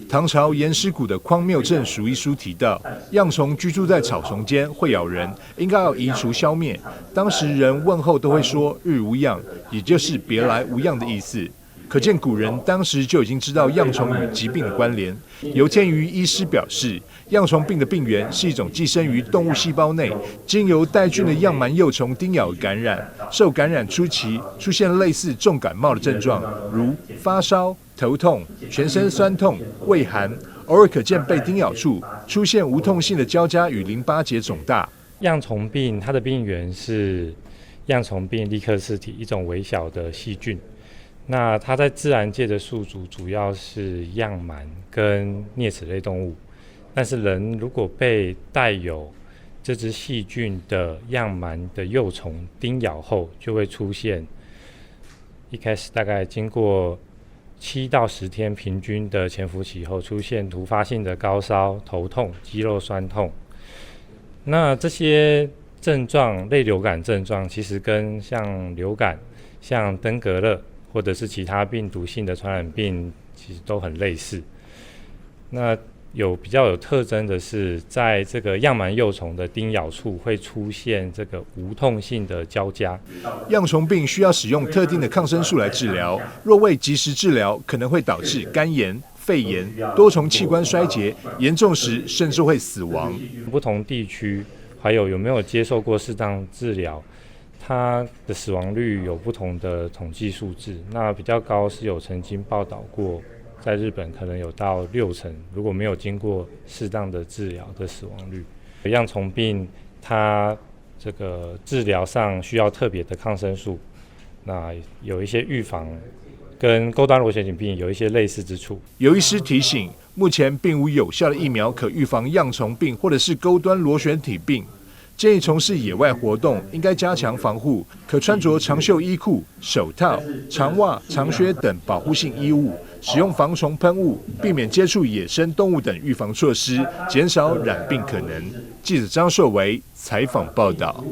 唐朝颜师古的《匡谬正属一书》提到，恙虫居住在草丛间，会咬人，应该要移除消灭。当时人问候都会说“日无恙”，也就是别来无恙的意思。可见古人当时就已经知道恙虫与疾病的关联。游天瑜医师表示，恙虫病的病源是一种寄生于动物细胞内，经由带菌的恙螨幼虫叮咬感染。受感染初期出现类似重感冒的症状，如发烧、头痛、全身酸痛、畏寒，偶尔可见被叮咬处出现无痛性的交加与淋巴结肿大。恙虫病它的病源是恙虫病利克氏体，一种微小的细菌。那它在自然界的宿主主要是恙螨跟啮齿类动物，但是人如果被带有这只细菌的恙螨的幼虫叮咬后，就会出现一开始大概经过7到10天平均的潜伏期后，出现突发性的高烧、头痛、肌肉酸痛。那这些症状，类流感症状，其实跟像流感、像登革热或者是其他病毒性的传染病其实都很类似。那比较有特征的是，在这个恙螨幼虫的叮咬处会出现这个无痛性的交加。恙虫病需要使用特定的抗生素来治疗，若未及时治疗，可能会导致肝炎、肺炎、多重器官衰竭，严重时甚至会死亡。不同地区还有没有接受过适当治疗，它的死亡率有不同的统计数字。那比较高是有曾经报道过，在日本可能有到60%，如果没有经过适当的治疗的死亡率。恙虫病它这个治疗上需要特别的抗生素，那有一些预防跟钩端螺旋体病有一些类似之处。有医师提醒，目前并无有效的疫苗可预防恙虫病或者是钩端螺旋体病。建议从事野外活动应该加强防护，可穿着长袖衣裤、手套、长袜、长靴等保护性衣物，使用防虫喷雾，避免接触野生动物等预防措施，减少染病可能。记者张硕维采访报道。